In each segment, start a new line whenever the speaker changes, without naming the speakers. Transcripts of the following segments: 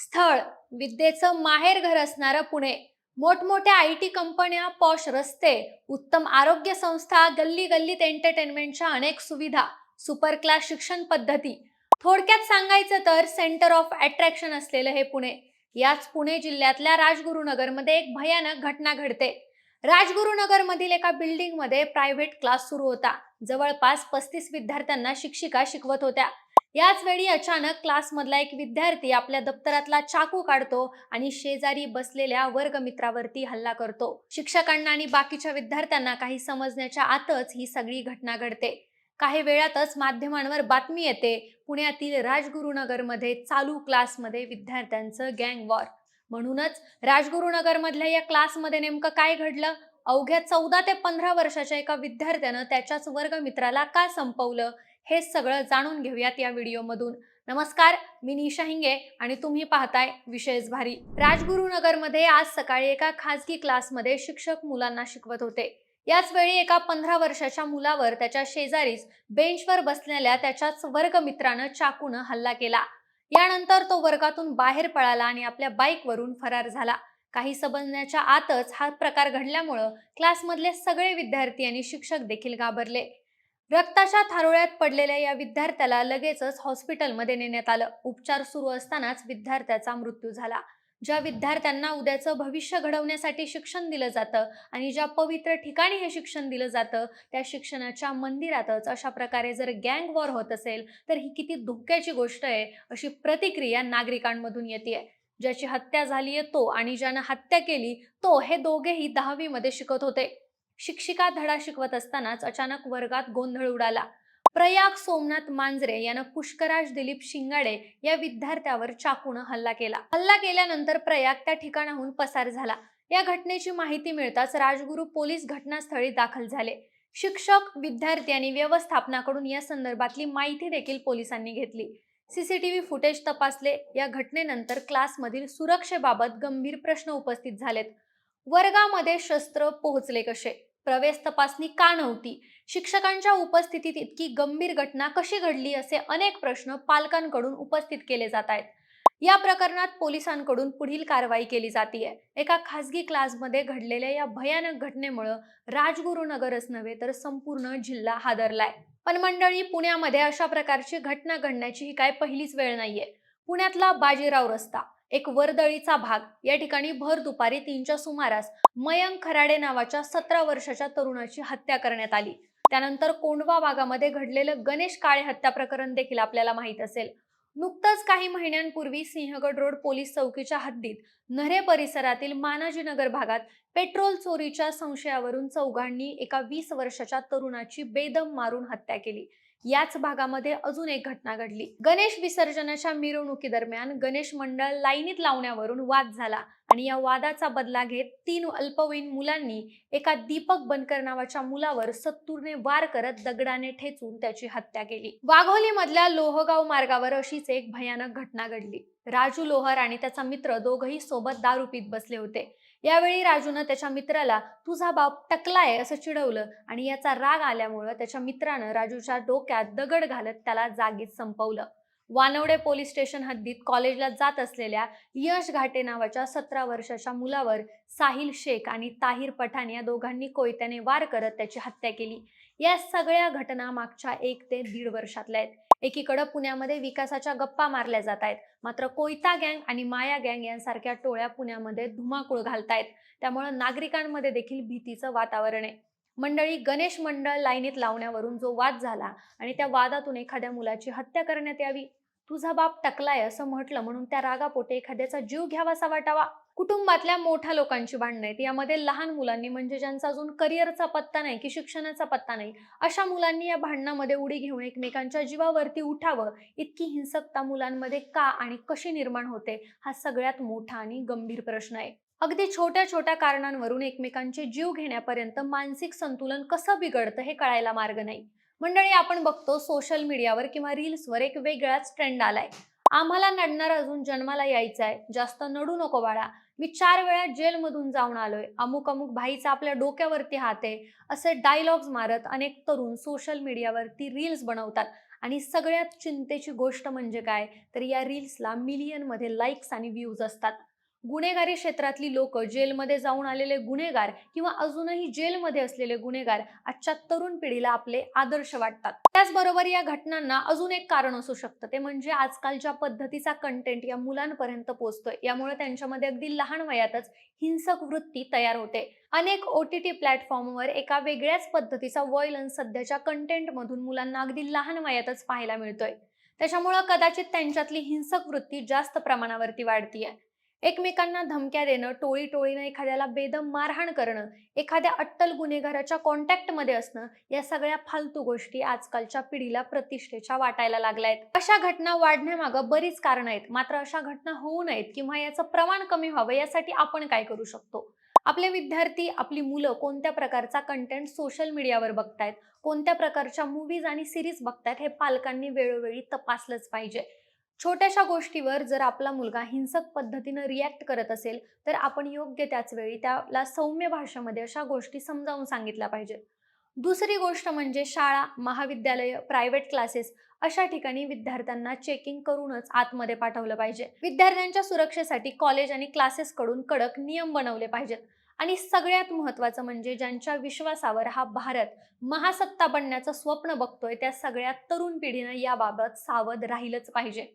स्थळ विद्येचं माहेरघर असणारं पुणे. मोठमोठ्या IT कंपन्या, पॉश रस्ते, उत्तम आरोग्य संस्था, गल्ली गल्लीत एंटरटेनमेंटच्या अनेक सुविधा, सुपर क्लास शिक्षण पद्धती. थोडक्यात सांगायचं तर सेंटर ऑफ अट्रॅक्शन असलेलं हे पुणे. याच पुणे जिल्ह्यातल्या राजगुरुनगरमध्ये एक भयानक घटना घडते. राजगुरुनगरमधील एका बिल्डिंगमध्ये प्रायव्हेट क्लास सुरू होता. जवळपास 35 विद्यार्थ्यांना शिक्षिका शिकवत होत्या. याच वेळी अचानक क्लासमधला एक विद्यार्थी आपल्या दप्तरातला चाकू काढतो आणि शेजारी बसलेल्या वर्गमित्रावरती हल्ला करतो. शिक्षकांना आणि बाकीच्या विद्यार्थ्यांना काही समजण्याच्या आतच ही सगळी घटना घडते. काही वेळातच माध्यमांवर बातमी येते, पुण्यातील राजगुरुनगरमध्ये चालू क्लासमध्ये विद्यार्थ्यांचं गँग वॉर. म्हणूनच राजगुरुनगरमधल्या या क्लासमध्ये नेमकं काय घडलं, अवघ्या 14 ते 15 वर्षाच्या एका विद्यार्थ्यानं त्याच्याच वर्गमित्राला का संपवलं, हे सगळं जाणून घेऊयात या व्हिडिओमधून. नमस्कार, मी निशा हिंगे आणि तुम्ही पाहताय विशेष भारी. राजगुरुनगरमध्ये आज सकाळी एका खासगी क्लासमध्ये शिक्षक मुलांना शिकवत होते. याच वेळी एका 15 वर्षाच्या मुलावर त्याच्या शेजारीच बेंचवर बसलेल्या त्याच्याच वर्गमित्रानं चाकूनं हल्ला केला. यानंतर तो वर्गातून बाहेर पळाला आणि आपल्या बाईकवरून फरार झाला. काही समजण्याच्या आतच हा प्रकार घडल्यामुळं क्लासमधले सगळे विद्यार्थी आणि शिक्षक देखील घाबरले. रक्ताच्या थारोळ्यात पडलेल्या या विद्यार्थ्याला लगेचच हॉस्पिटलमध्ये नेण्यात आलं. उपचार सुरू असतानाच विद्यार्थ्याचा मृत्यू झाला. ज्या विद्यार्थ्यांना उद्याचं भविष्य घडवण्यासाठी शिक्षण दिलं जातं आणि ज्या पवित्र ठिकाणी हे शिक्षण दिलं जातं, त्या शिक्षणाच्या मंदिरातच अशा प्रकारे जर गँग वॉर होत असेल तर ही किती धोक्याची गोष्ट आहे, अशी प्रतिक्रिया नागरिकांमधून येते. ज्याची हत्या झालीये तो आणि ज्यानं हत्या केली तो, हे दोघेही 10वी मध्ये शिकत होते. शिक्षिका धडा शिकवत असतानाच अचानक वर्गात गोंधळ उडाला. प्रयाग सोमनाथ मांजरे यानं पुष्कराज दिलीप शिंगाडे या विद्यार्थ्यावर चाकूनं हल्ला केला. हल्ला केल्यानंतर प्रयाग त्या ठिकाणाहून पसार झाला. या घटनेची माहिती मिळताच राजगुरू पोलीस घटनास्थळी दाखल झाले. शिक्षक, विद्यार्थी आणि व्यवस्थापनाकडून या संदर्भातली माहिती देखील पोलिसांनी घेतली. CCTV फुटेज तपासले. या घटनेनंतर क्लासमधील सुरक्षेबाबत गंभीर प्रश्न उपस्थित झालेत. वर्गामध्ये शस्त्र पोहोचले कसे? प्रवेश तपासणी का नव्हती? शिक्षकांच्या उपस्थितीत इतकी गंभीर घटना कशी घडली, असे अनेक प्रश्न पालकांकडून उपस्थित केले जात आहेत. या प्रकरणात पोलिसांकडून पुढील कारवाई केली जातीये. एका खासगी क्लासमध्ये घडलेल्या या भयानक घटनेमुळे राजगुरुनगरच नव्हे तर संपूर्ण जिल्हा हादरलाय. पण मंडळी, पुण्यामध्ये अशा प्रकारची घटना घडण्याची ही काय पहिलीच वेळ नाहीये. पुण्यातला बाजीराव रस्ता, एक वर्दळीचा भाग, या ठिकाणी भर दुपारी 3च्या सुमारास मयंक खराडे नावाच्या 17 वर्षाच्या तरुणाची हत्या करण्यात आली. त्यानंतर कोंढवा भागामध्ये घडलेलं गणेश काळे हत्या प्रकरण देखील आपल्याला माहित असेल. नुकतंच काही महिन्यांपूर्वी सिंहगड रोड पोलीस चौकीच्या हद्दीत नऱ्हे परिसरातील मानाजीनगर भागात पेट्रोल चोरीच्या संशयावरून चौघांनी एका 20 वर्षाच्या तरुणाची बेदम मारून हत्या केली. याच भागामध्ये अजून एक घटना घडली. गणेश विसर्जनाच्या मिरवणुकीदरम्यान गणेश मंडळ लाईनीत लावण्यावरून वाद झाला आणि या वादाचा बदला घेत 3 अल्पवयीन मुलांनी एका दीपक बनकर नावाच्या मुलावर सत्तूरने वार करत दगडाने ठेचून त्याची हत्या केली. वाघोली मधल्या लोहगाव मार्गावर अशीच एक भयानक घटना घडली. राजू लोहर आणि त्याचा मित्र दोघही सोबत दारू पीत बसले होते. यावेळी राजूनं त्याच्या मित्राला तुझा बाप टकलाय असं चिडवलं आणि याचा राग आल्यामुळे त्याच्या मित्रानं राजूच्या डोक्यात दगड घालत त्याला जागीच संपवलं. वानवडे पोलीस स्टेशन हद्दीत कॉलेजला जात असलेल्या यश घाटे नावाच्या 17 वर्षाच्या मुलावर साहिल शेख आणि ताहिर पठाण या दोघांनी कोयत्याने वार करत त्याची हत्या केली. या सगळ्या घटना मागच्या 1 ते 1.5 वर्षातल्या आहेत. एकीकडे पुण्यामध्ये विकासाच्या गप्पा मारल्या जात आहेत, मात्र कोयता गँग आणि माया गँग यांसारख्या टोळ्या पुण्यामध्ये धुमाकूळ घालतायत. त्यामुळे नागरिकांमध्ये देखील भीतीचं वातावरण आहे. मंडळी, गणेश मंडळ लाईनीत लावण्यावरून जो वाद झाला आणि त्या वादातून एखाद्या मुलाची हत्या करण्यात यावी, तुझा बाप टकलाय असं म्हटलं म्हणून त्या रागापोटे एखाद्याचा जीव घ्यावासा वाटावा. कुटुंबातल्या मोठ्या लोकांची भांडणं आहेत. यामध्ये लहान मुलांनी, म्हणजे ज्यांचा अजून करिअरचा पत्ता नाही की शिक्षणाचा पत्ता नाही, अशा मुलांनी या भांडणामध्ये उडी घेऊन एकमेकांच्या जीवावरती उठावं. इतकी हिंसकता मुलांमध्ये का आणि कशी निर्माण होते, हा सगळ्यात मोठा आणि गंभीर प्रश्न आहे. अगदी छोट्या छोट्या कारणांवरून एकमेकांचे जीव घेण्यापर्यंत मानसिक संतुलन कसं बिघडतं हे कळायला मार्ग नाही. मंडळी, आपण बघतो सोशल मीडियावर किंवा रील्सवर एक वेगळाच ट्रेंड आलाय. आम्हाला नडणार अजून जन्माला यायचंय, जास्त नडू नको बाळा, मी 4 वेळा जेलमधून जाऊन आलोय, अमुक अमुक भाईचा आपल्या डोक्यावरती हात आहे, असे डायलॉग्स मारत अनेक तरुण सोशल मीडियावरती रील्स बनवतात आणि सगळ्यात चिंतेची गोष्ट म्हणजे काय, तर या रील्सला मिलियनमध्ये लाईक्स आणि व्ह्यूज असतात. गुन्हेगारी क्षेत्रातली लोक, जेलमध्ये जाऊन आलेले गुन्हेगार किंवा अजूनही जेलमध्ये असलेले गुन्हेगार आजच्या तरुण पिढीला आपले आदर्श वाटतात. त्याचबरोबर या घटनांना अजून एक कारण असू शकतं, ते म्हणजे आजकालच्या पद्धतीचा कंटेंट या मुलांपर्यंत पोहोचतोय. यामुळे त्यांच्यामध्ये अगदी लहान वयातच हिंसक वृत्ती तयार होते. अनेक OTT प्लॅटफॉर्मवर एका वेगळ्याच पद्धतीचा व्हायलन्स सध्याच्या कंटेंटमधून मुलांना अगदी लहान वयातच पाहायला मिळतोय. त्याच्यामुळं कदाचित त्यांच्यातली हिंसक वृत्ती जास्त प्रमाणावरती वाढतीये. एकमेकांना धमक्या देणं, टोळी-टोळीनं एखाद्याला बेदम मारहाण करणं, एखाद्या अट्टल गुन्हेगाराच्या कॉन्टॅक्टमध्ये असणं, या सगळ्या फालतू गोष्टी आजकालच्या पिढीला प्रतिष्ठेच्या वाटायला लागल्यात. अशा घटना वाढण्यामागं बरीच कारणं आहेत. मात्र अशा घटना होऊ नयेत किंवा याचं प्रमाण कमी व्हावं यासाठी आपण काय करू शकतो? आपले विद्यार्थी, आपली मुलं कोणत्या प्रकारचा कंटेंट सोशल मीडियावर बघतायत, कोणत्या प्रकारच्या मूव्हीज आणि सीरीज बघतायत, हे पालकांनी वेळोवेळी तपासलंच पाहिजे. छोट्याशा गोष्टीवर जर आपला मुलगा हिंसक पद्धतीनं रिॲक्ट करत असेल, तर आपण योग्य त्याच वेळी त्याला सौम्य भाषेमध्ये अशा गोष्टी समजावून सांगितल्या पाहिजेत. दुसरी गोष्ट म्हणजे शाळा, महाविद्यालय, प्रायव्हेट क्लासेस अशा ठिकाणी विद्यार्थ्यांना चेकिंग करूनच आतमध्ये पाठवलं पाहिजे. विद्यार्थ्यांच्या सुरक्षेसाठी कॉलेज आणि क्लासेसकडून कडक नियम बनवले पाहिजेत. आणि सगळ्यात महत्त्वाचं म्हणजे ज्यांच्या विश्वासावर हा भारत महासत्ता बनण्याचं स्वप्न बघतोय, त्या सगळ्या तरुण पिढीनं याबाबत सावध राहिलंच पाहिजे.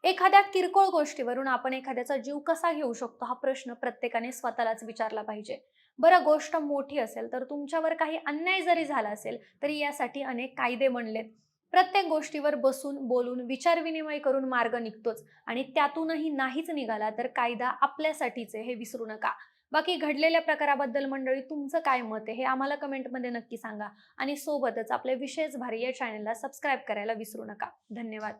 एखाद्या किरकोळ गोष्टीवरून आपण एखाद्याचा जीव कसा घेऊ शकतो, हा प्रश्न प्रत्येकाने स्वतःलाच विचारला पाहिजे. बरं, गोष्ट मोठी असेल तर तुमच्यावर काही अन्याय जरी झाला असेल तरी यासाठी अनेक कायदे बनलेत. प्रत्येक गोष्टीवर बसून बोलून विचारविनिमय करून मार्ग निघतोच, आणि त्यातूनही नाहीच निघाला तर कायदा आपल्यासाठीच आहे, हे विसरू नका. बाकी घडलेल्या प्रकाराबद्दल मंडळी तुमचं काय मत आहे हे आम्हाला कमेंटमध्ये नक्की सांगा. आणि सोबतच आपल्या विशेष भारी या चॅनलला सबस्क्राईब करायला विसरू नका. धन्यवाद.